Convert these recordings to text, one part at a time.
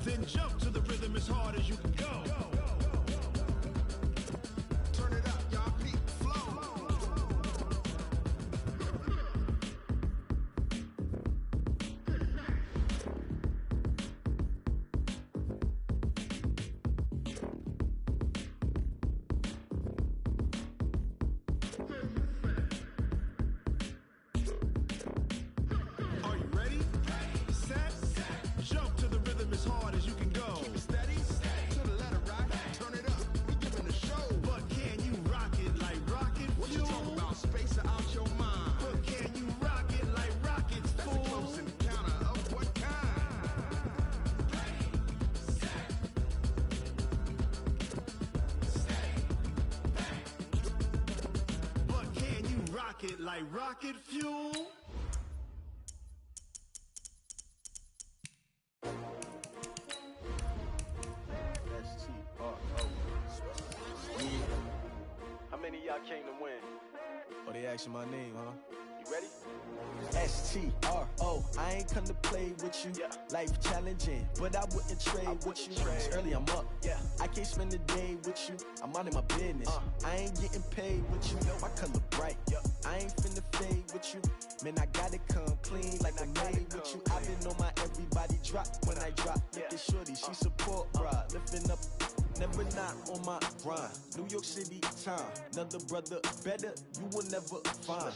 Then jump to the rhythm as hard as you can go. Turn it up, y'all. Peak flow. Are you ready? Set. Jump to the rhythm as hard as you can go. Keep it steady. To the letter, right? Turn it up. We giving a show. But can you rock it like rocket fuel? What you talking about? Space out your mind. But can you rock it like rockets, fool? That's a close encounter of what kind? Ready, set, stay back. But can you rock it like rocket fuel? How many of y'all came to win? Oh, they asking my name, huh? You ready? S-T-R-O, I ain't come to play with you. Life challenging, but I wouldn't trade with you. It's early, I'm up. I can't spend a day with you. I'm out of my business. I ain't getting paid with you. My color bright. I ain't finna fade with you. Man, I gotta come clean like I made with you. I've been on my everybody drop when I drop. Look at shorty, she support, bruh. Lifting up. Never not on my grind. New York City time. Another brother better, you will never find.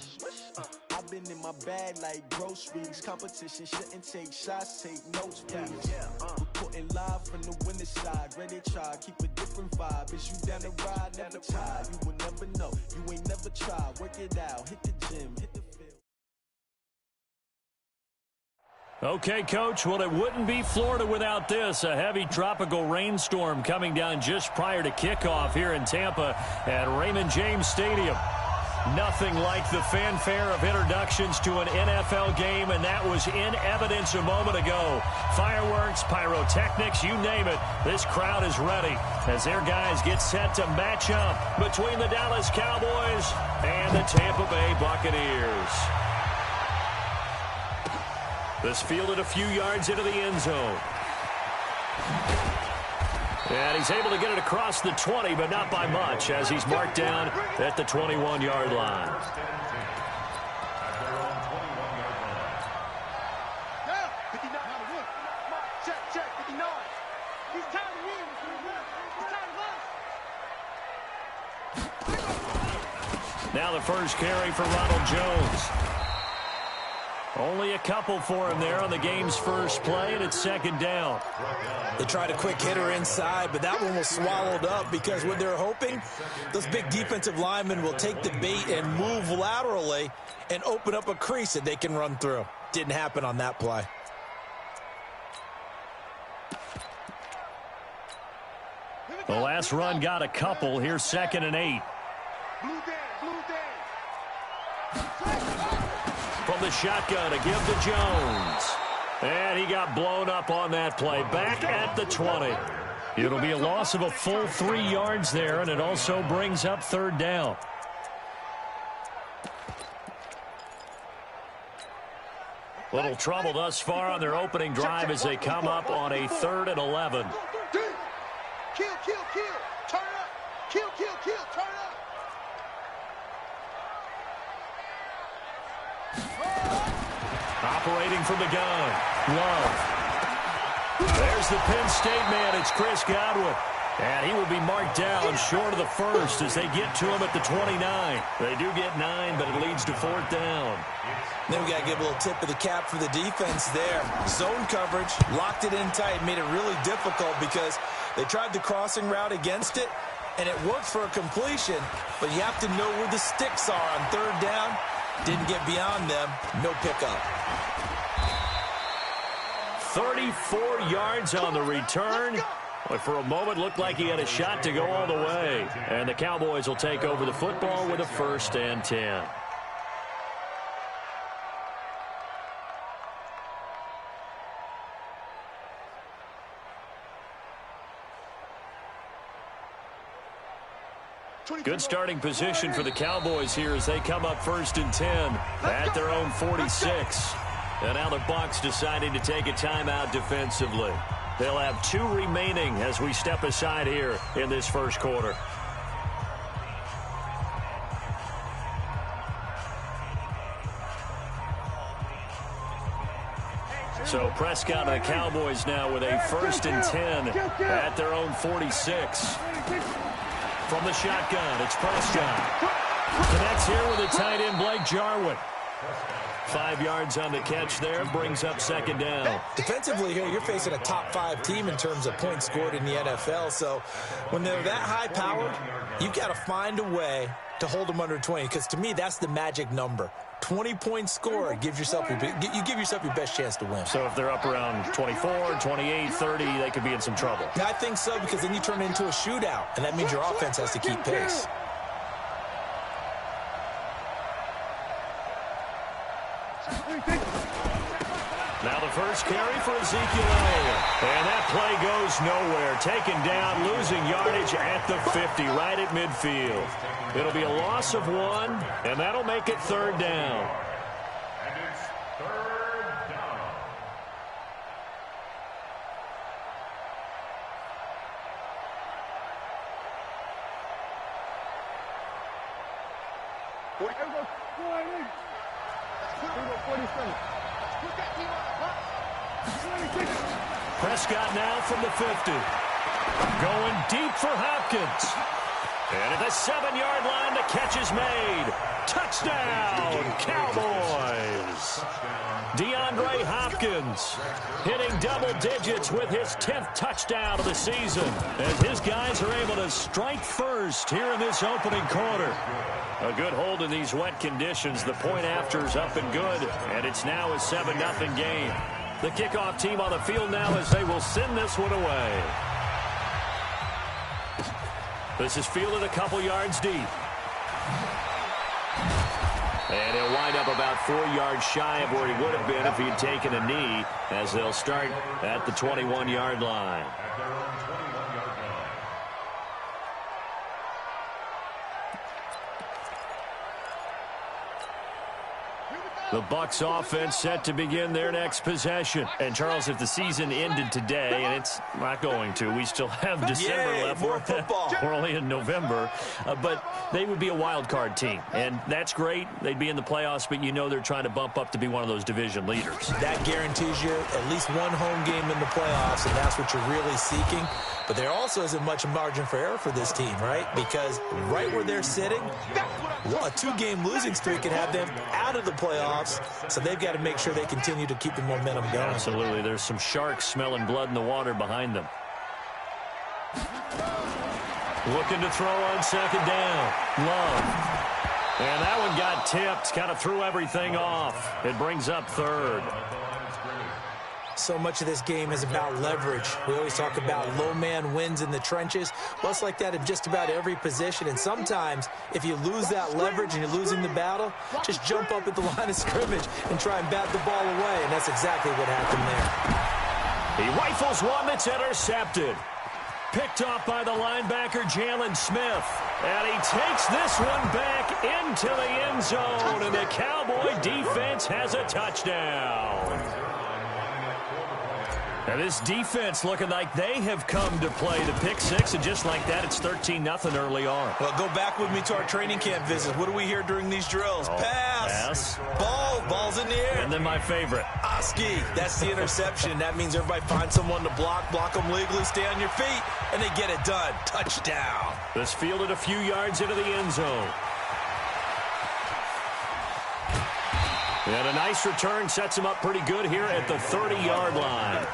I've been in my bag like groceries. Competition shouldn't take shots, take notes, please. Reporting live from the winning side. Ready to try, keep a different vibe. Is you down the ride, never tired. You will never know, you ain't never tried. Work it out, hit the gym, hit the field. Okay, Coach, well, it wouldn't be Florida without this. A heavy tropical rainstorm coming down just prior to kickoff here in Tampa at Raymond James Stadium. Nothing like the fanfare of introductions to an NFL game, and that was in evidence a moment ago. Fireworks, pyrotechnics, you name it. This crowd is ready as their guys get set to match up between the Dallas Cowboys and the Tampa Bay Buccaneers. This fielded a few yards into the end zone. And he's able to get it across the 20, but not by much, as he's marked down at the 21-yard line. Now the first carry for Ronald Jones. Only a couple for him there on the game's first play, and it's second down. They tried a quick hitter inside, but that one was swallowed up because what they're hoping, those big defensive linemen will take the bait and move laterally and open up a crease that they can run through. Didn't happen on that play. The last run got a couple. Here's 2nd and 8. From the shotgun to give to Jones. And he got blown up on that play. Back at the 20. It'll be a loss of a full 3 yards there, and it also brings up 3rd down. Little trouble thus far on their opening drive as they come up on a 3rd and 11. Kill, kill, kill. Turn up. Kill, kill, kill. Turn up. Operating from the gun. Love. There's the Penn State man. It's Chris Godwin. And he will be marked down short of the first as they get to him at the 29. They do get 9, but it leads to 4th down. Then we got to give a little tip of the cap for the defense there. Zone coverage, locked it in tight, made it really difficult because they tried the crossing route against it, and it worked for a completion, but you have to know where the sticks are on 3rd down. Didn't get beyond them. No pickup. 34 yards on the return. But for a moment, looked like he had a shot to go all the way. And the Cowboys will take over the football with a 1st and 10. Good starting position for the Cowboys here as they come up 1st and 10 at their own 46. And now the Bucs deciding to take a timeout defensively. They'll have 2 remaining as we step aside here in this first quarter. So Prescott and the Cowboys now with a 1st and 10 at their own 46. From the shotgun, it's Prescott. Connects here with a tight end, Blake Jarwin. 5 yards on the catch there, brings up 2nd down. Defensively here, you're facing a top 5 team in terms of points scored in the NFL. So when they're that high-powered, you've got to find a way to hold them under 20, because to me, that's the magic number. 20 points scored, you give yourself your best chance to win. So if they're up around 24, 28, 30, they could be in some trouble. I think so, because then you turn it into a shootout, and that means your offense has to keep pace. Now the first carry for Ezekiel Elliott. And that play goes nowhere. Taken down, losing yardage at the 50, right at midfield. It'll be a loss of 1, and that'll make it 3rd down. And it's 3rd down. Prescott now from the 50. Going deep for Hopkins. And at the 7-yard line, the catch is made. Touchdown, Cowboys. DeAndre Hopkins hitting double digits with his 10th touchdown of the season, as his guys are able to strike first here in this opening quarter. A good hold in these wet conditions. The point after's up and good, and it's now a 7-0 game. The kickoff team on the field now as they will send this one away. This is fielded a couple yards deep. And he'll wind up about 4 yards shy of where he would have been if he'd taken a knee, as they'll start at the 21-yard line. The Bucs offense set to begin their next possession. And, Charles, if the season ended today, and it's not going to, we still have December left. More football. We're only in November. But they would be a wild card team. And that's great. They'd be in the playoffs, but you know they're trying to bump up to be one of those division leaders. That guarantees you at least one home game in the playoffs, and that's what you're really seeking. But there also isn't much margin for error for this team, right? Because right where they're sitting, a 2-game losing streak could have them out of the playoffs, so they've got to make sure they continue to keep the momentum going. Absolutely. There's some sharks smelling blood in the water behind them. Looking to throw on 2nd down. Love. And that one got tipped. Kind of threw everything off. It brings up 3rd. So much of this game is about leverage. We always talk about low man wins in the trenches. Well, it's like that in just about every position. And sometimes, if you lose that leverage and you're losing the battle, just jump up at the line of scrimmage and try and bat the ball away. And that's exactly what happened there. He rifles one that's intercepted. Picked off by the linebacker, Jalen Smith. And he takes this one back into the end zone. And the Cowboy defense has a touchdown. And this defense looking like they have come to play the pick 6, and just like that, it's 13-0 early on. Well, go back with me to our training camp visit. What do we hear during these drills? Pass. Ball's in the air. And then my favorite. Oski, that's the interception. That means everybody finds someone to block them legally, stay on your feet, and they get it done. Touchdown. This fielded a few yards into the end zone. And a nice return sets him up pretty good here at the 30-yard line.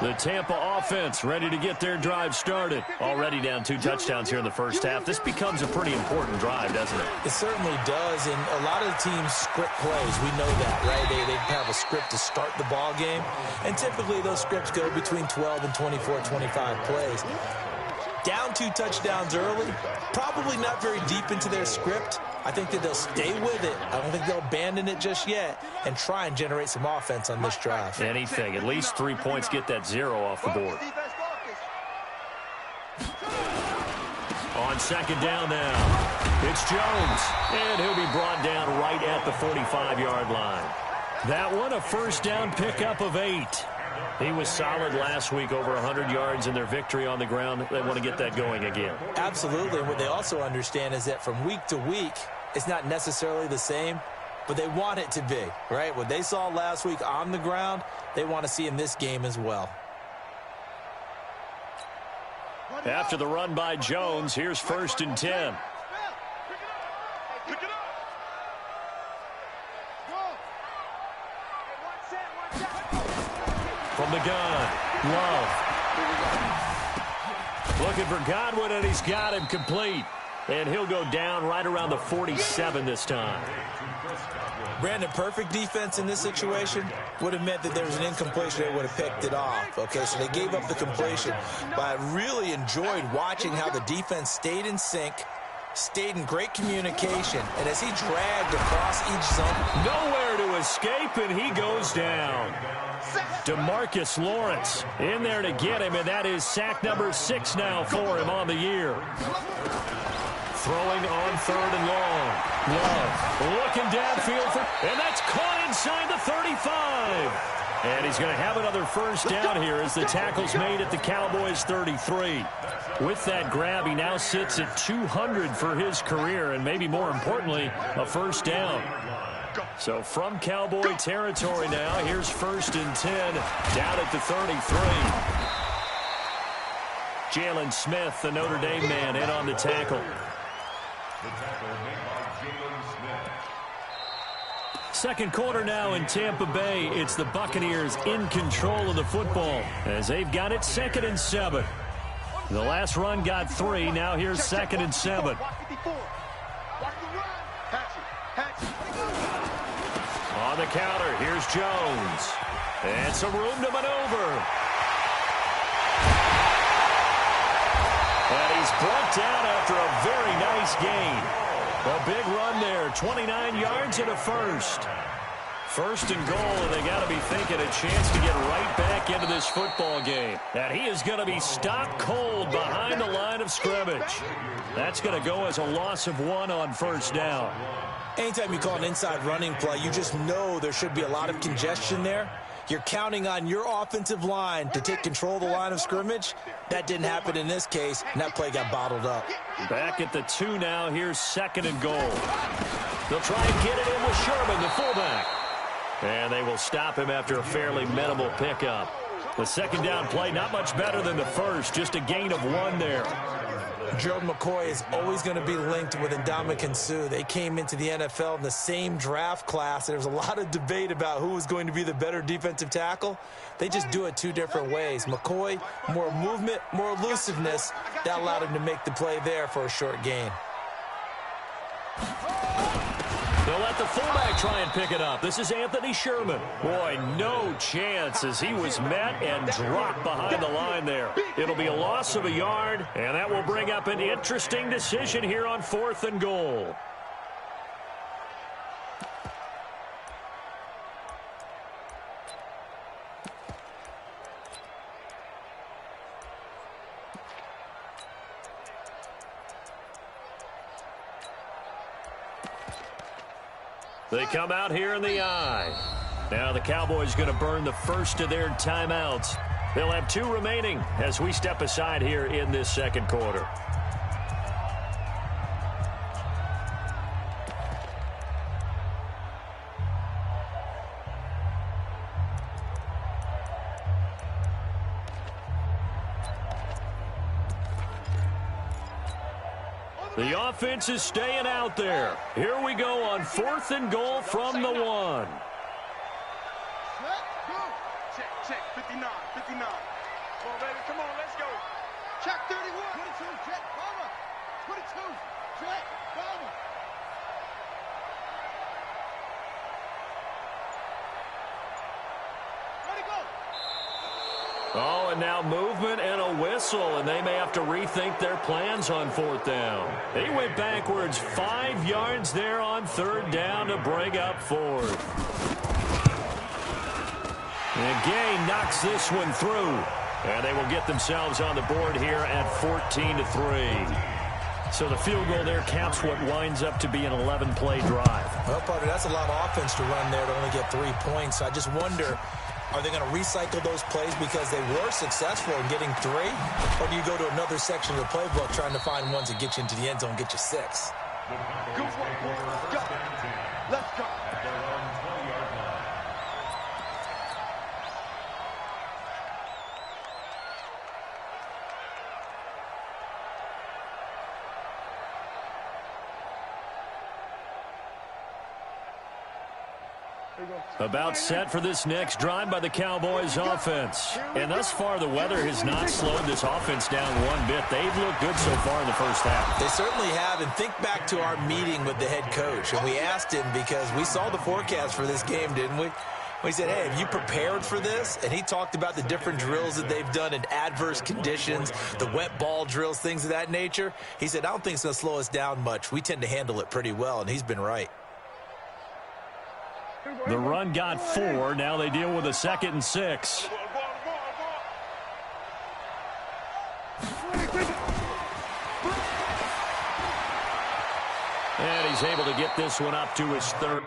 The Tampa offense ready to get their drive started. Already down 2 touchdowns here in the first half. This becomes a pretty important drive, doesn't it? It certainly does, and a lot of the teams script plays. We know that, right? They have a script to start the ball game, and typically those scripts go between 12 and 24, 25 plays. Down 2 touchdowns early, probably not very deep into their script. I think that they'll stay with it. I don't think they'll abandon it just yet and try and generate some offense on this drive. Anything. At least 3 points, get that 0 off the board. On 2nd down now, it's Jones. And he'll be brought down right at the 45-yard line. That one, a first down pickup of 8. He was solid last week, over 100 yards in their victory on the ground. They want to get that going again. Absolutely. And what they also understand is that from week to week, it's not necessarily the same, but they want it to be, right? What they saw last week on the ground, they want to see in this game as well. After the run by Jones, here's 1st and 10. From the gun, Love. Looking for Godwin, and he's got him complete. And he'll go down right around the 47 this time. Brandon, perfect defense in this situation would have meant that there was an incompletion. They would have picked it off. Okay, so they gave up the completion. But I really enjoyed watching how the defense stayed in sync, stayed in great communication, and as he dragged across each zone. Nowhere to escape, and he goes down. DeMarcus Lawrence in there to get him, and that is sack number 6 now for him on the year. Throwing on 3rd and long. Love looking downfield, and that's caught inside the 35. And he's going to have another first down here as the tackle's made at the Cowboys' 33. With that grab, he now sits at 200 for his career, and maybe more importantly, a first down. So from Cowboy territory now, here's 1st and 10 down at the 33. Jalen Smith, the Notre Dame man, in on the tackle. Second quarter now in Tampa Bay. It's the Buccaneers in control of the football as they've got it 2nd and 7. The last run got 3. Now here's 2nd and 7. On the counter, here's Jones. And some room to maneuver. And he's brought down after a very nice gain. A big run there, 29 yards and a first. 1st and goal, and they got to be thinking a chance to get right back into this football game. And he is going to be stopped cold behind the line of scrimmage. That's going to go as a loss of 1 on 1st down. Anytime you call an inside running play, you just know there should be a lot of congestion there. You're counting on your offensive line to take control of the line of scrimmage. That didn't happen in this case, and that play got bottled up. Back at the 2 now. Here's 2nd and goal. They'll try and get it in with Sherman, the fullback. And they will stop him after a fairly minimal pickup. The 2nd down play, not much better than the first. Just a gain of 1 there. Gerald McCoy is always going to be linked with Ndamukong Suh. They came into the NFL in the same draft class. There was a lot of debate about who was going to be the better defensive tackle. They just do it 2 different ways. McCoy, more movement, more elusiveness. That allowed him to make the play there for a short gain. They'll let the fullback try and pick it up. This is Anthony Sherman. Boy, no chance as he was met and dropped behind the line there. It'll be a loss of a yard, and that will bring up an interesting decision here on 4th and goal. They come out here in the I. Now the Cowboys going to burn the first of their timeouts. They'll have 2 remaining as we step aside here in this 2nd quarter. The offense is staying out there. Here we go on 4th and goal from the 1. Check, check, 59, 59. Come on, baby, come on, let's go. Check 31. 22, check, bomber. 22, check, bomber. Ready, go. Oh, and now movement and a whistle, and they may have to rethink their plans on 4th down. They went backwards 5 yards there on 3rd down to bring up 4th. And Gay knocks this one through, and they will get themselves on the board here at 14-3. So the field goal there caps what winds up to be an 11-play drive. Well, partner, that's a lot of offense to run there to only get 3 points. I just wonder, are they going to recycle those plays because they were successful in getting 3? Or do you go to another section of the playbook trying to find ones that get you into the end zone and get you 6? Go, go. Let's go. About set for this next drive by the Cowboys offense. And thus far, the weather has not slowed this offense down one bit. They've looked good so far in the first half. They certainly have. And think back to our meeting with the head coach. And we asked him because we saw the forecast for this game, didn't we? We said, hey, have you prepared for this? And he talked about the different drills that they've done in adverse conditions, the wet ball drills, things of that nature. He said, I don't think it's going to slow us down much. We tend to handle it pretty well, and he's been right. The run got 4. Now they deal with a 2nd and 6. And he's able to get this one up to his 3rd.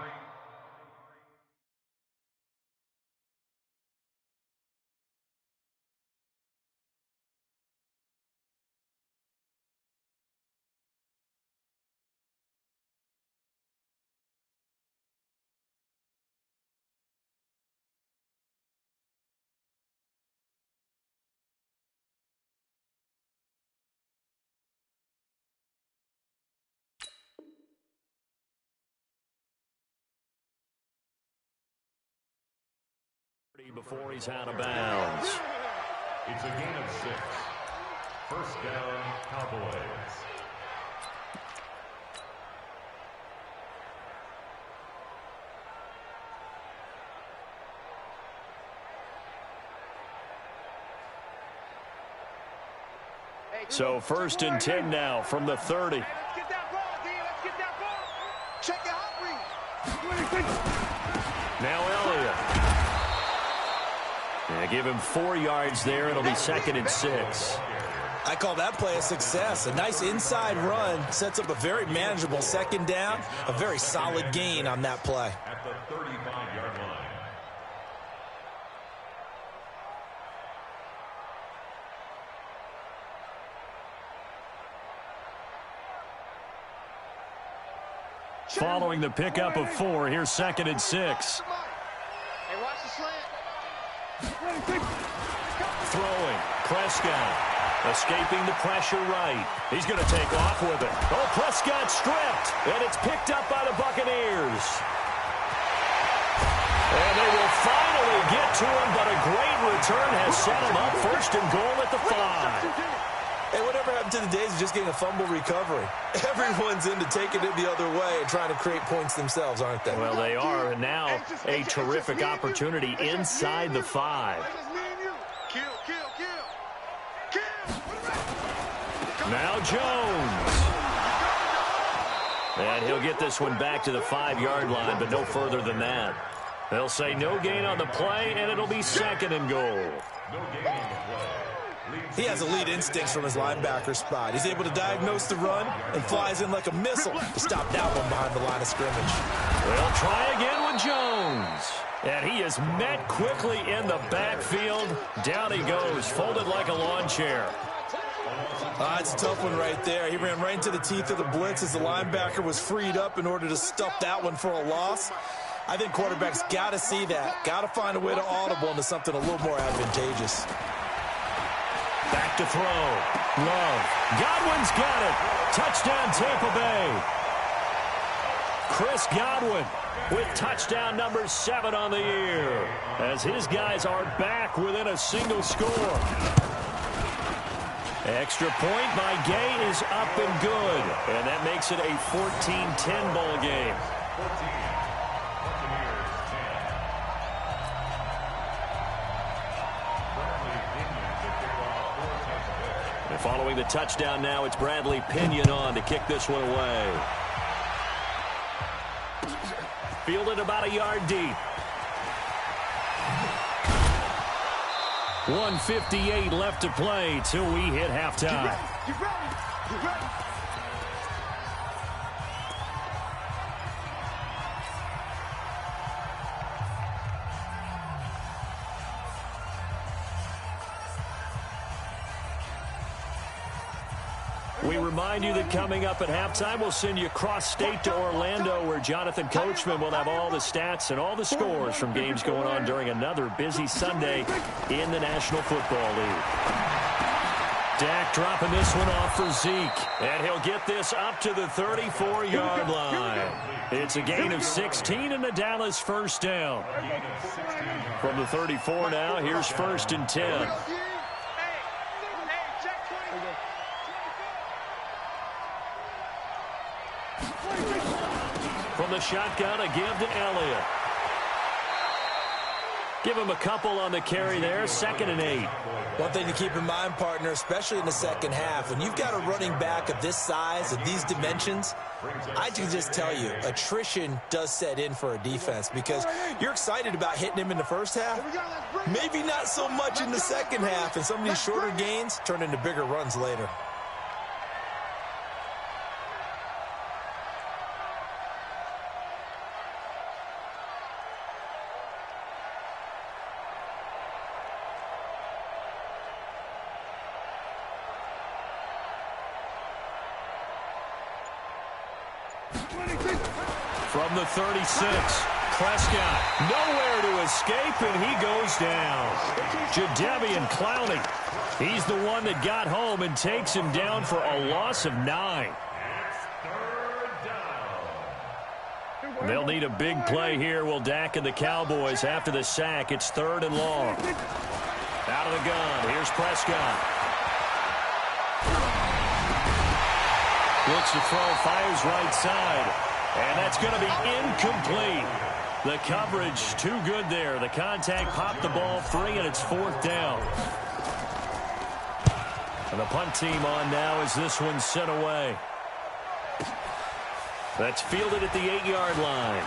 Before he's out of bounds. It's a gain of 6. First down, Cowboys. So 1st and 10 now from the 30. Let's get that ball, D. Let's get that ball. Check your hot read. Now Elliott. Give him 4 yards there. It'll be 2nd and 6. I call that play a success. A nice inside run sets up a very manageable 2nd down. A very solid gain on that play. At the 35-yard line. Following the pickup of 4, here's 2nd and 6. Hey, watch the slant. Throwing. Prescott. Escaping the pressure right. He's going to take off with it. Oh, Prescott stripped. And it's picked up by the Buccaneers. And they will finally get to him, but a great return has set him up 1st and goal at the 5. Hey, whatever happened to the days of just getting a fumble recovery? Everyone's into taking it the other way and trying to create points themselves, aren't they? Well, they are, and now a terrific opportunity inside the 5. Now Jones. And he'll get this one back to the 5-yard line, but no further than that. They'll say no gain on the play, and it'll be 2nd and goal. No gain on the play. He has elite instincts from his linebacker spot. He's able to diagnose the run and flies in like a missile to stop that one behind the line of scrimmage. They'll try again with Jones. And he is met quickly in the backfield. Down he goes, folded like a lawn chair. It's a tough one right there. He ran right into the teeth of the blitz as the linebacker was freed up in order to stuff that one for a loss. I think quarterbacks got to see that. Got to find a way to audible into something a little more advantageous. Back to throw. Love. Godwin's got it. Touchdown, Tampa Bay. Chris Godwin with touchdown number 7 on the year, as his guys are back within a single score. Extra point by Gay is up and good, and that makes it a 14-10 ball game. 14. Buccaneers 10. And following the touchdown now, it's Bradley Pinion on to kick this one away. Fielded about a yard deep. 1:58 left to play till we hit halftime. Get ready. Get ready. We remind you that coming up at halftime, we'll send you cross-state to Orlando, where Jonathan Coachman will have all the stats and all the scores from games going on during another busy Sunday in the National Football League. Dak dropping this one off for Zeke, and he'll get this up to the 34-yard line. It's a gain of 16 and a Dallas first down. From the 34 now, here's 1st and 10. From the shotgun, a give to Elliott. Give him a couple on the carry there, 2nd and 8. One thing to keep in mind, partner, especially in the second half, when you've got a running back of this size, of these dimensions, I can just tell you, attrition does set in for a defense because you're excited about hitting him in the first half, maybe not so much in the second half, and some of these shorter gains turn into bigger runs later. From the 36, Prescott nowhere to escape, and he goes down. Jadeveon Clowney, he's the one that got home and takes him down for a loss of 9. They'll need a big play here, will Dak and the Cowboys after the sack. It's 3rd and long. Out of the gun, here's Prescott. Looks to throw, fires right side. And that's going to be incomplete. The coverage too good there. The contact popped the ball free, and it's 4th down. And the punt team on now as this one's sent away. That's fielded at the 8-yard line.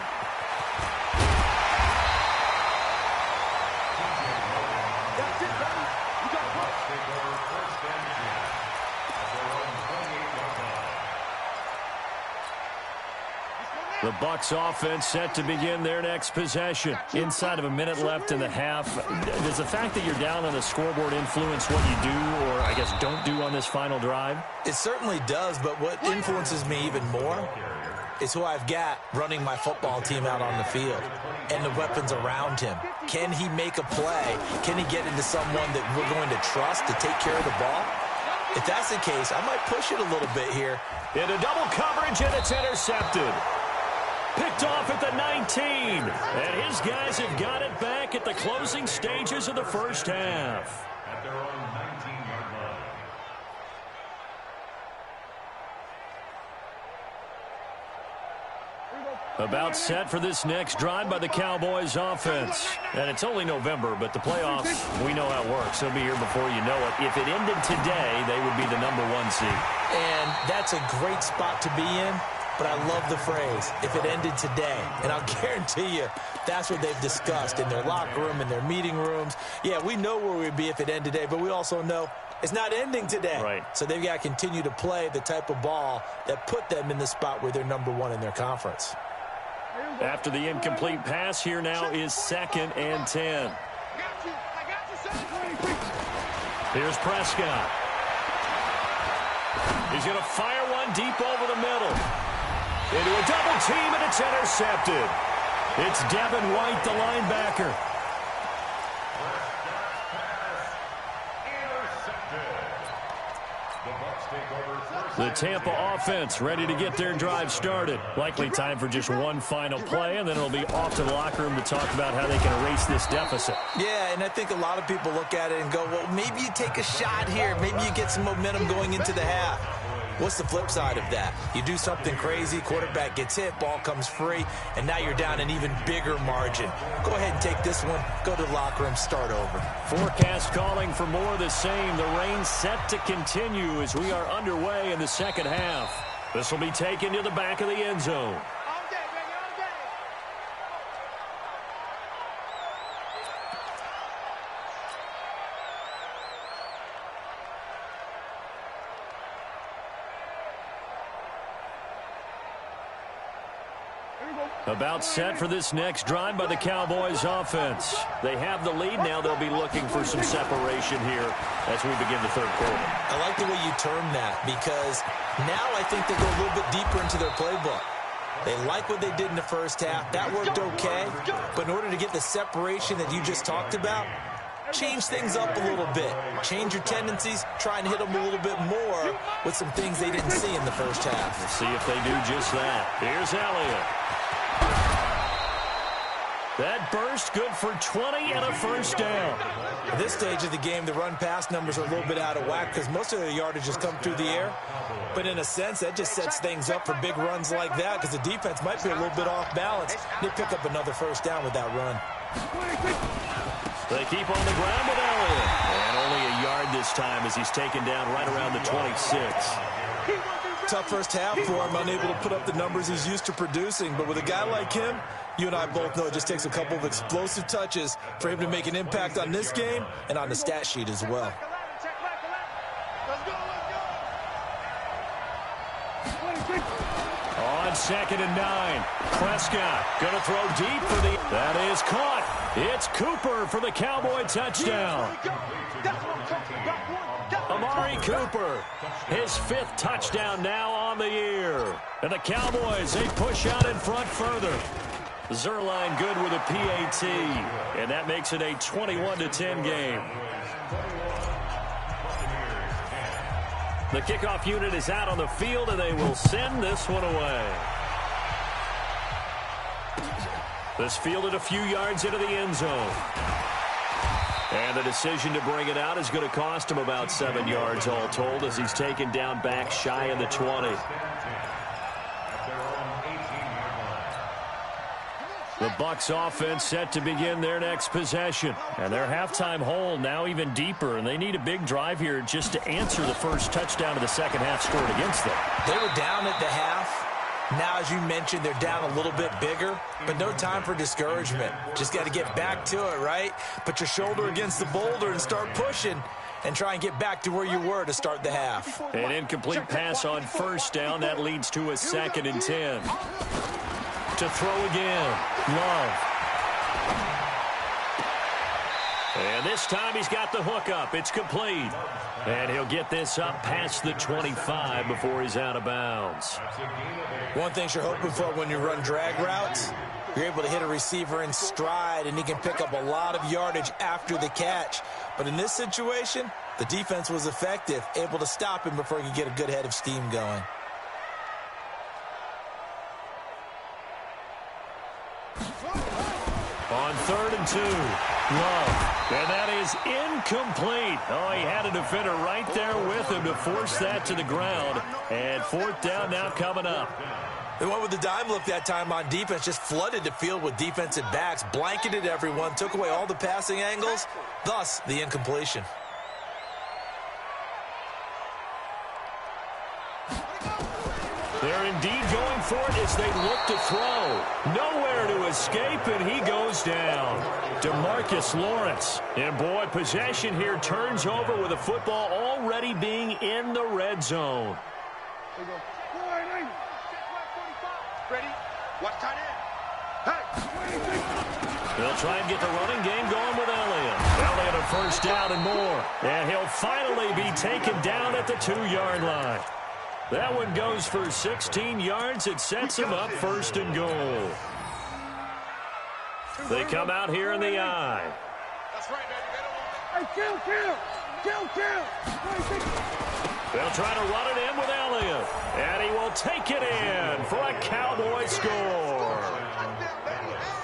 The Bucs offense set to begin their next possession. Inside of a minute left in the half. Does the fact that you're down on the scoreboard influence what you do, or I guess don't do on this final drive? It certainly does, but what influences me even more is who I've got running my football team out on the field and the weapons around him. Can he make a play? Can he get into someone that we're going to trust to take care of the ball? If that's the case, I might push it a little bit here. Into double coverage, and it's intercepted. Picked off at the 19. And his guys have got it back at the closing stages of the first half. At their own 19-yard line. About set for this next drive by the Cowboys offense. And it's only November, but the playoffs, we know how it works. They'll be here before you know it. If it ended today, they would be the #1 seed. And that's a great spot to be in. But I love the phrase, if it ended today. And I'll guarantee you, that's what they've discussed in their locker room, in their meeting rooms. Yeah, we know where we'd be if it ended today, but we also know it's not ending today. Right. So they've got to continue to play the type of ball that put them in the spot where they're #1 in their conference. After the incomplete pass, here now is 2nd and 10. Here's Prescott. He's going to fire one deep over the middle. Into a double team, and it's intercepted. It's Devin White, the linebacker. The Tampa offense ready to get their drive started. Likely time for just one final play, and then it'll be off to the locker room to talk about how they can erase this deficit. Yeah, and I think a lot of people look at it and go, well, maybe you take a shot here. Maybe you get some momentum going into the half. What's the flip side of that? You do something crazy, quarterback gets hit, ball comes free, and now you're down an even bigger margin. Go ahead and take this one, go to the locker room, start over. Forecast calling for more of the same. The rain set to continue as we are underway in the second half. This will be taken to the back of the end zone. About set for this next drive by the Cowboys offense. They have the lead now. They'll be looking for some separation here as we begin the third quarter. I like the way you term that because now I think they go a little bit deeper into their playbook. They like what they did in the first half. That worked okay. But in order to get the separation that you just talked about, change things up a little bit. Change your tendencies. Try and hit them a little bit more with some things they didn't see in the first half. We'll see if they do just that. Here's Elliott. That burst good for 20 and a first down. At this stage of the game, the run-pass numbers are a little bit out of whack because most of their yardage has come through the air. But in a sense, that just sets things up for big runs like that because the defense might be a little bit off balance. They pick up another first down with that run. They keep on the ground with Elliott. And only a yard this time as he's taken down right around the 26. Tough first half for him, unable to put up the numbers he's used to producing. But with a guy like him, you and I both know it just takes a couple of explosive touches for him to make an impact on this game and on the stat sheet as well. On 2nd and 9, Prescott going to throw deep for the... That is caught. It's Cooper for the Cowboy touchdown. Amari Cooper, his 5th touchdown now on the year. And the Cowboys, they push out in front further. Zerline good with a PAT, and that makes it a 21-10 game. The kickoff unit is out on the field, and they will send this one away. This fielded a few yards into the end zone. And the decision to bring it out is going to cost him about 7 yards all told as he's taken down back shy of the 20. The Bucs offense set to begin their next possession. And their halftime hole now even deeper, and they need a big drive here just to answer the first touchdown of the second half scored against them. They were down at the half. Now, as you mentioned, they're down a little bit bigger, but no time for discouragement. Just got to get back to it, right? Put your shoulder against the boulder and start pushing and try and get back to where you were to start the half. An incomplete pass on first down. That leads to a 2nd and 10. To throw again, Love. And this time he's got the hook up. It's complete. And he'll get this up past the 25 before he's out of bounds. One thing you're hoping for when you run drag routes, you're able to hit a receiver in stride, and he can pick up a lot of yardage after the catch. But in this situation, the defense was effective, able to stop him before he could get a good head of steam going. On 3rd and 2, Love. And that is incomplete. Oh, he had a defender right there with him to force that to the ground. And 4th down now coming up. They went with the dime look that time on defense, just flooded the field with defensive backs, blanketed everyone, took away all the passing angles, thus the incompletion. They're indeed going for it as they look to throw. Nowhere to escape, and he goes down. DeMarcus Lawrence. And, boy, possession here turns over with the football already being in the red zone. Ready? Watch tight end. Hey! They'll try and get the running game going with Elliott. Elliott a first down and more. And he'll finally be taken down at the 2-yard line. That one goes for 16 yards. It sets him up 1st and goal. They come out here in the I. That's right, baby. Kill. They'll try to run it in with Elliott. And he will take it in for a Cowboy score.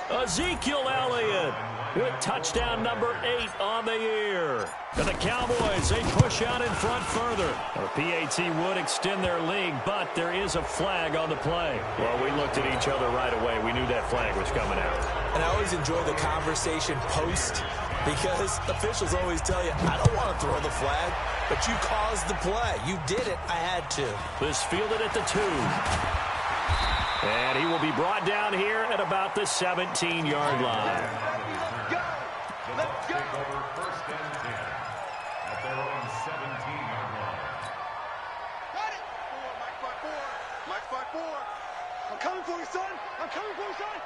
Ezekiel Elliott with touchdown number 8 on the year. And the Cowboys, they push out in front further. The PAT would extend their lead, but there is a flag on the play. Well, we looked at each other right away. We knew that flag was coming out. And I always enjoy the conversation post because officials always tell you, I don't want to throw the flag, but you caused the play. You did it. I had to. This fielded at the 2. And he will be brought down here at about the 17-yard line. Let's go. Over 1st and 10 at their own 17-yard line. Got it. Mike 5-4. I'm coming for you, son. I'm coming for you, son.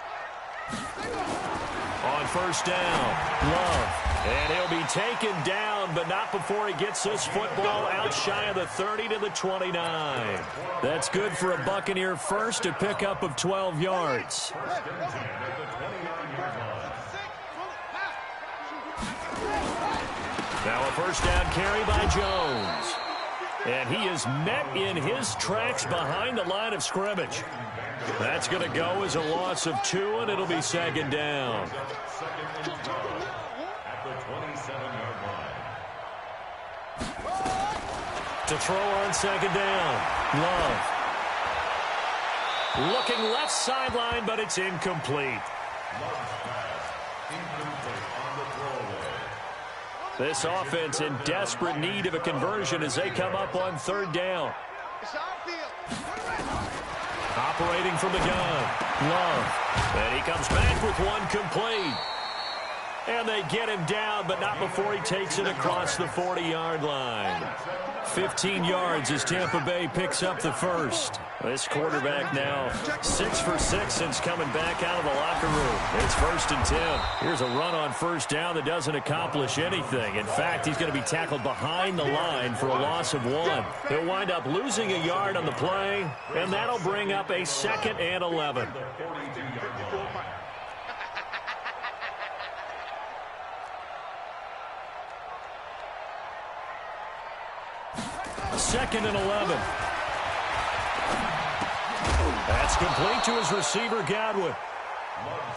On first down, Love. And he'll be taken down, but not before he gets this football out shy of the 30 to the 29. That's good for a Buccaneer first, a pickup of 12 yards. Now a first down carry by Jones. And he is met in his tracks behind the line of scrimmage. That's going to go as a loss of 2, and it'll be second down. At the 27-yard line. To throw on second down, Love. Looking left sideline, but it's incomplete. This offense in desperate need of a conversion as they come up on third down. Operating from the gun, Love. And he comes back with one complete. And they get him down, but not before he takes it across the 40-yard line. 15 yards as Tampa Bay picks up the first. This quarterback now 6 for 6 since coming back out of the locker room. It's 1st and 10. Here's a run on first down that doesn't accomplish anything. In fact, he's going to be tackled behind the line for a loss of 1. He'll wind up losing a yard on the play, and that'll bring up a 2nd and 11. Second and 11. That's complete to his receiver, Godwin.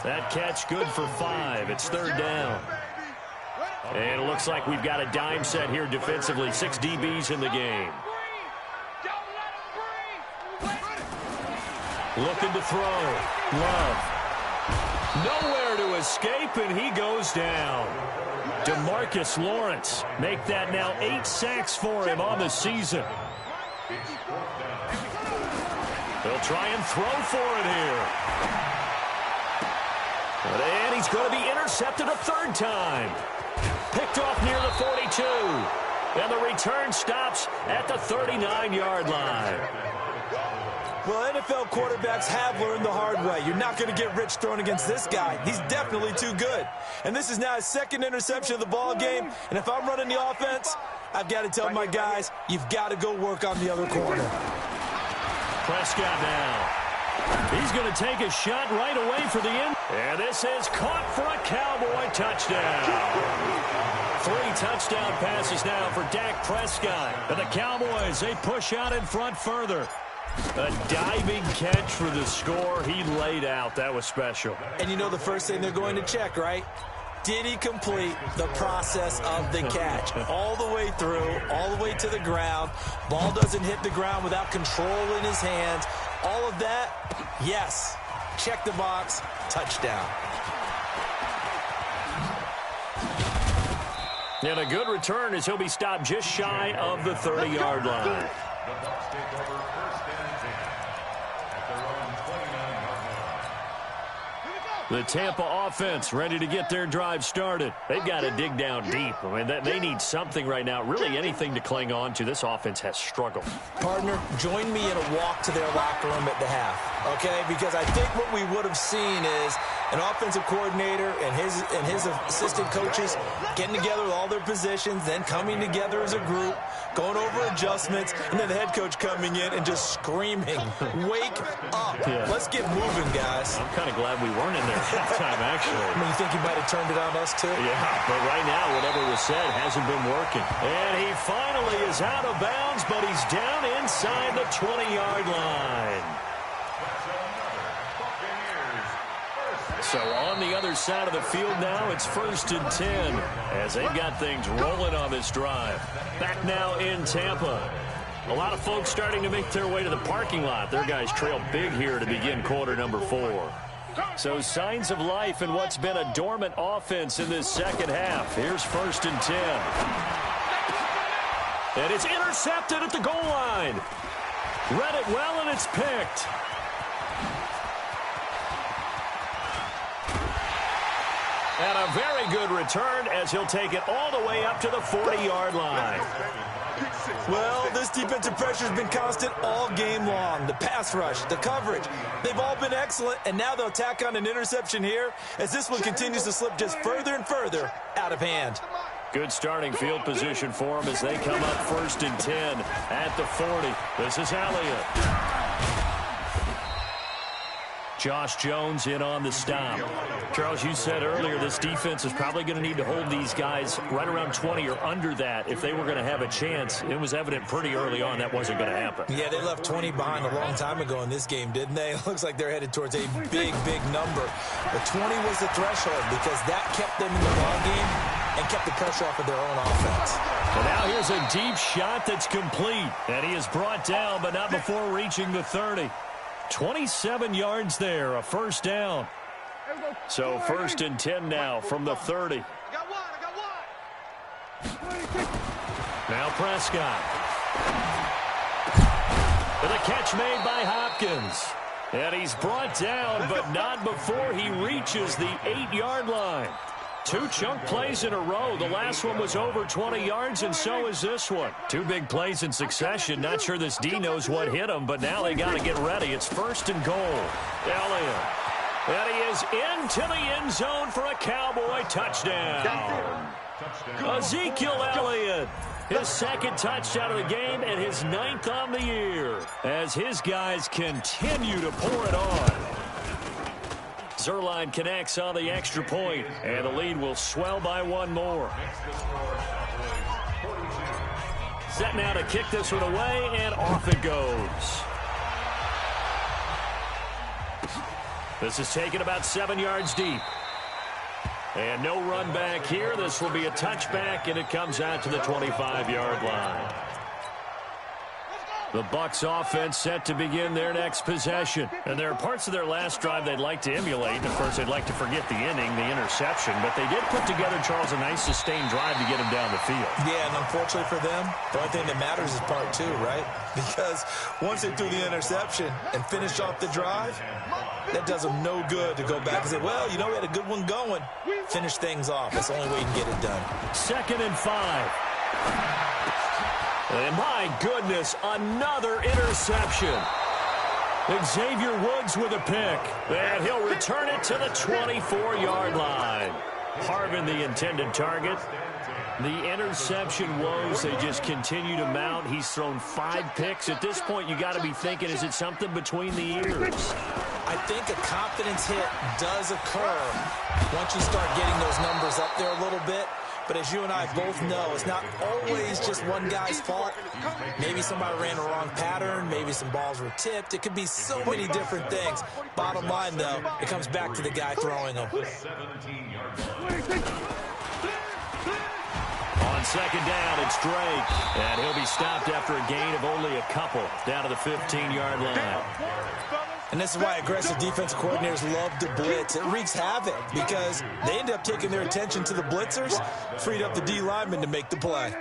That catch good for 5. It's third down. And it looks like we've got a dime set here defensively. 6 DBs in the game. Looking to throw. Love. Nowhere to escape, and he goes down. DeMarcus Lawrence make that now 8 sacks for him on the season. They'll try and throw for it here. And he's going to be intercepted a third time. Picked off near the 42. And the return stops at the 39-yard line. Well, NFL quarterbacks have learned the hard way. You're not going to get rich thrown against this guy. He's definitely too good. And this is now his 2nd interception of the ball game. And if I'm running the offense, I've got to tell my guys, you've got to go work on the other corner. Prescott now. He's going to take a shot right away for the end. And this is caught for a Cowboy touchdown. 3 touchdown passes now for Dak Prescott. And the Cowboys, they push out in front further. A diving catch for the score. He laid out. That was special. And you know the first thing they're going to check, right? Did he complete the process of the catch? All the way through, all the way to the ground. Ball doesn't hit the ground without control in his hands. All of that, yes. Check the box. Touchdown. And a good return as he'll be stopped just shy of the 30-yard line. The Bucs take over 1st and 10 at their own 29-yard line. The Tampa offense ready to get their drive started. They've got to dig down deep. I mean, they need something right now, really anything to cling on to. This offense has struggled. Partner, join me in a walk to their locker room at the half, okay? Because I think what we would have seen is an offensive coordinator and his assistant coaches getting together with all their positions, then coming together as a group, going over adjustments, and then the head coach coming in and just screaming, wake up. Yeah. Let's get moving, guys. I'm kind of glad we weren't in there at halftime, actually. I mean, you think he might have turned it on us, too? Yeah, but right now, whatever was said hasn't been working. And he finally is out of bounds, but he's down inside the 20-yard line. So on the other side of the field now, it's 1st and 10 as they've got things rolling on this drive. Back now in Tampa. A lot of folks starting to make their way to the parking lot. Their guys trail big here to begin quarter number 4. So signs of life in what's been a dormant offense in this second half. Here's 1st and 10. And it's intercepted at the goal line. Read it well, and it's picked. And a very good return as he'll take it all the way up to the 40-yard line. Well, this This defensive pressure has been constant all game long. The pass rush, the coverage, they've all been excellent, and now they'll tack on an interception here as this one continues to slip just further and further out of hand. Good starting field position for them as they come up 1st and 10 at the 40. This is Elliott. Josh Jones in on the stop. Charles, you said earlier this defense is probably going to need to hold these guys right around 20 or under that if they were going to have a chance. It was evident pretty early on that wasn't going to happen. Yeah, they left 20 behind a long time ago in this game, didn't they? It looks like they're headed towards a big, big number. But 20 was the threshold because that kept them in the long game and kept the pressure off of their own offense. And now here's a deep shot that's complete. And he is brought down, but not before reaching the 30. 27 yards there, a first down. So 1st and 10 now from the 30. Now Prescott. With a catch made by Hopkins. And he's brought down, but not before he reaches the 8-yard line. 2 chunk plays in a row. The last one was over 20 yards, and so is this one. 2 big plays in succession. Not sure this D knows what hit him, but now they got to get ready. It's 1st and goal. Elliott. And he is into the end zone for a Cowboy touchdown. Ezekiel Elliott. His 2nd touchdown of the game and his 9th on the year as his guys continue to pour it on. Zerline connects on the extra point, and the lead will swell by 1 more. Set now to kick this one away, and off it goes. This is taken about 7 yards deep. And no run back here. This will be a touchback, and it comes out to the 25-yard line. The Bucs offense set to begin their next possession. And there are parts of their last drive they'd like to emulate. And, of course, they'd like to forget the inning, the interception. But they did put together, Charles, a nice sustained drive to get him down the field. Yeah, and unfortunately for them, the only thing that matters is part 2, right? Because once they threw the interception and finished off the drive, that does them no good to go back and say, well, you know, we had a good one going. Finish things off. That's the only way you can get it done. 2nd and 5. And my goodness, another interception. Xavier Woods with a pick. And he'll return it to the 24-yard line. Harvin, the intended target. The interception woes, they just continue to mount. He's thrown 5 picks. At this point, you got to be thinking, is it something between the ears? I think a confidence hit does occur once you start getting those numbers up there a little bit. But as you and I both know, it's not always just one guy's fault. Maybe somebody ran the wrong pattern. Maybe some balls were tipped. It could be so many different things. Bottom line, though, it comes back to the guy throwing them. On 2nd down, it's Drake. And he'll be stopped after a gain of only a couple down to the 15-yard line. And this is why aggressive defensive coordinators love to blitz. It wreaks havoc because they end up taking their attention to the blitzers, freed up the D lineman to make the play.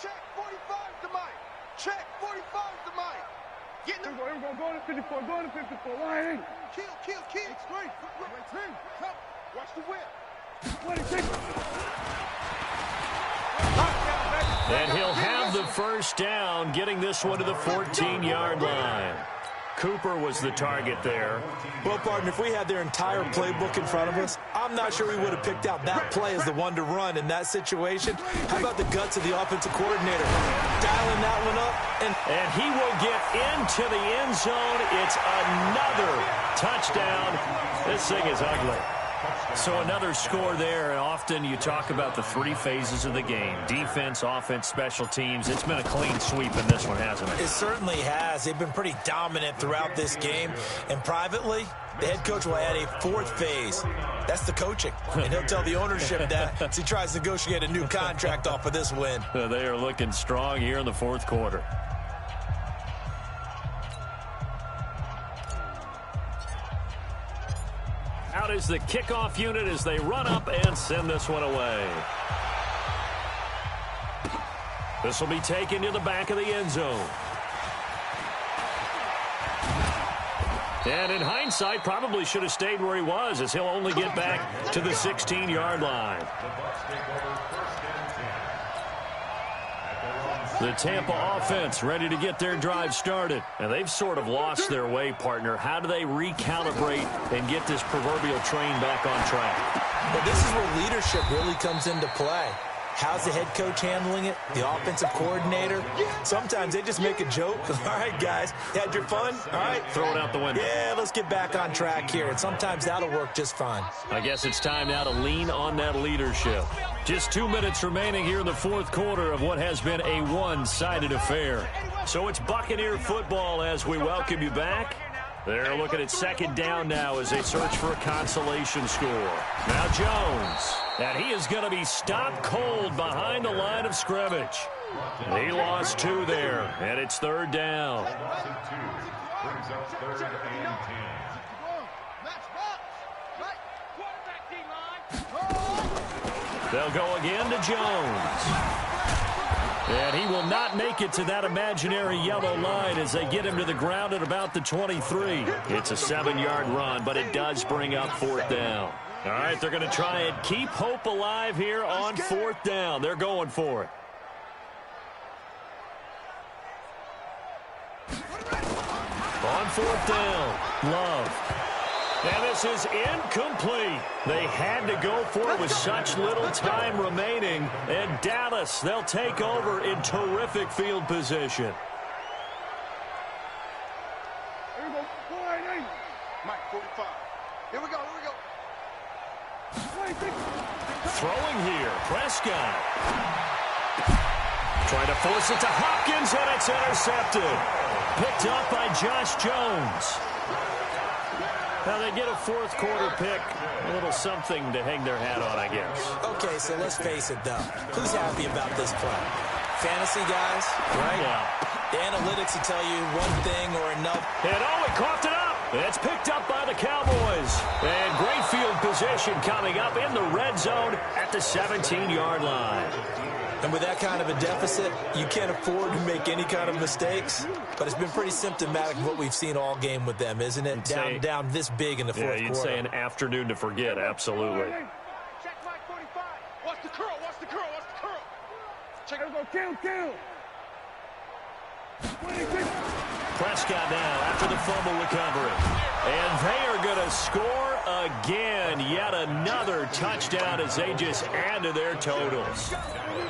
Check 45 to Mike. Check 45 to Mike. Get the go to 54. Go to 54. Line. Kill. Straight. Come. Watch the whip. And he'll have the first down, getting this one to the 14-yard line. Cooper was the target there. Well, partner, if we had their entire playbook in front of us, I'm not sure we would have picked out that play as the one to run in that situation. How about the guts of the offensive coordinator? Dialing that one up. And he will get into the end zone. It's another touchdown. This thing is ugly. So another score there, and often you talk about the 3 phases of the game. Defense, offense, special teams. It's been a clean sweep in this one, hasn't it? It certainly has. They've been pretty dominant throughout this game. And privately, the head coach will add a 4th phase. That's the coaching. And he'll tell the ownership that as he tries to negotiate a new contract off of this win. They are looking strong here in the 4th quarter. Out is the kickoff unit as they run up and send this one away. This will be taken to the back of the end zone. And in hindsight, probably should have stayed where he was, as he'll only get back to the 16-yard line. The Tampa offense ready to get their drive started. And they've sort of lost their way, partner. How do they recalibrate and get this proverbial train back on track? Well, this is where leadership really comes into play. How's the head coach handling it? The offensive coordinator? Sometimes they just make a joke. All right, guys, had your fun? All right. Throw it out the window. Yeah, let's get back on track here. And sometimes that'll work just fine. I guess it's time now to lean on that leadership. Just 2 minutes remaining here in the fourth quarter of what has been a one-sided affair. So it's Buccaneer football as we welcome you back. They're looking at second down now as they search for a consolation score. Now Jones, and he is going to be stopped cold behind the line of scrimmage. He lost 2 there, and it's third down. Brings up 3rd and 10. They'll go again to Jones. And he will not make it to that imaginary yellow line as they get him to the ground at about the 23. It's a 7-yard run, but it does bring up 4th down. All right, they're going to try and keep hope alive here on 4th down. They're going for it. On 4th down, Love. And this is incomplete. They had to go for it with such little time remaining. And Dallas, they'll take over in terrific field position. Here we go. 488. Mike, 45. Here we go. Throwing here, Prescott. Trying to force it to Hopkins, and it's intercepted. Picked up by Josh Jones. Now they get a fourth quarter pick, a little something to hang their hat on, I guess. Okay, so let's face it, though. Who's happy about this play? Fantasy guys, right? Yeah. The analytics will tell you one thing or another. And he coughed it up. It's picked up by the Cowboys. And great field position coming up in the red zone at the 17-yard line. And with that kind of a deficit, you can't afford to make any kind of mistakes. But it's been pretty symptomatic of what we've seen all game with them, isn't it? Down this big in the fourth quarter. Yeah, you'd say an afternoon to forget, absolutely. Check Mike 45. Watch the curl. Check it. Go, kill. Prescott now after the fumble recovery. And they are going to score again. Yet another touchdown as they just add to their totals.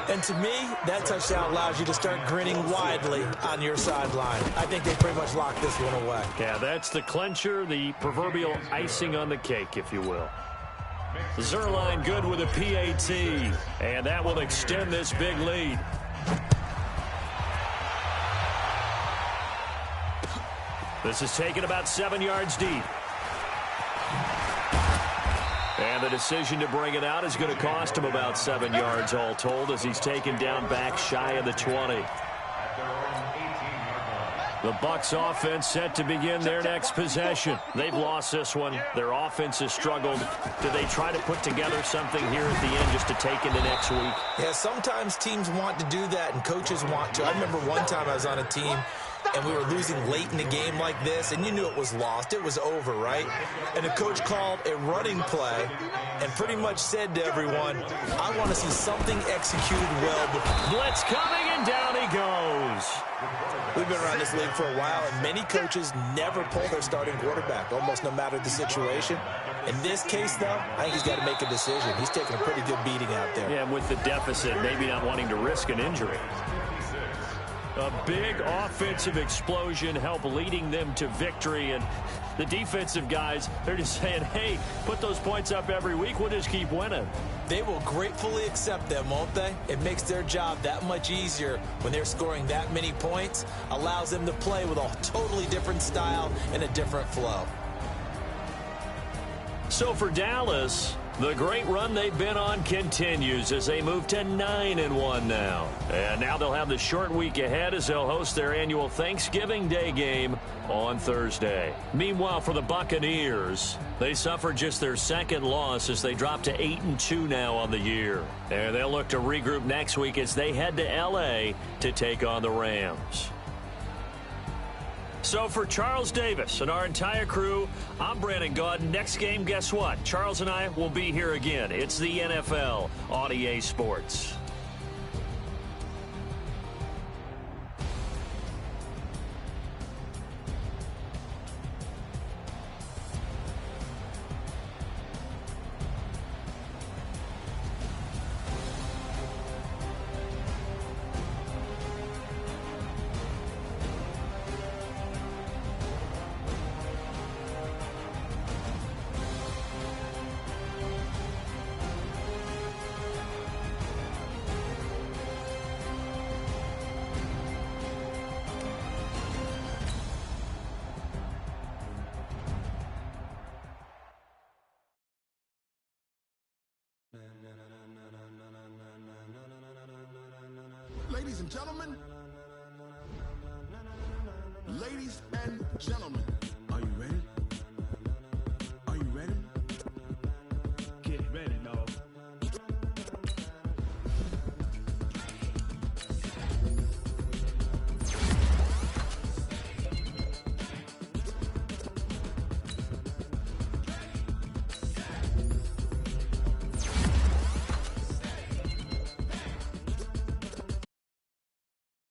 And to me, that touchdown allows you to start grinning widely on your sideline. I think they pretty much locked this one away. Yeah, that's the clincher, the proverbial icing on the cake, if you will. Zerline good with a PAT, and that will extend this big lead. This is taken about 7 yards deep. And the decision to bring it out is going to cost him about 7 yards all told as he's taken down back shy of the 20. The Bucs offense set to begin their next possession. They've lost this one. Their offense has struggled. Do they try to put together something here at the end just to take into next week? Yeah, sometimes teams want to do that and coaches want to. I remember one time I was on a team and we were losing late in a game like this, and you knew it was lost. It was over, right? And the coach called a running play and pretty much said to everyone, I want to see something executed well. Blitz coming, and down he goes. We've been around this league for a while, and many coaches never pull their starting quarterback, almost no matter the situation. In this case, though, I think he's got to make a decision. He's taking a pretty good beating out there. Yeah, with the deficit, maybe not wanting to risk an injury. A big offensive explosion helped leading them to victory, and the defensive guys, they're just saying, hey, put those points up every week, we'll just keep winning. They will gratefully accept them, won't they? It makes their job that much easier when they're scoring that many points, allows them to play with a totally different style and a different flow. So for Dallas, the great run they've been on continues as they move to 9-1 now. And now they'll have the short week ahead as they'll host their annual Thanksgiving Day game on Thursday. Meanwhile, for the Buccaneers, they suffered just their second loss as they drop to 8-2 now on the year. And they'll look to regroup next week as they head to L.A. to take on the Rams. So for Charles Davis and our entire crew, I'm Brandon Gaudin. Next game, guess what? Charles and I will be here again. It's the NFL on EA Sports. Ladies and gentlemen. Ladies and gentlemen. Are you ready?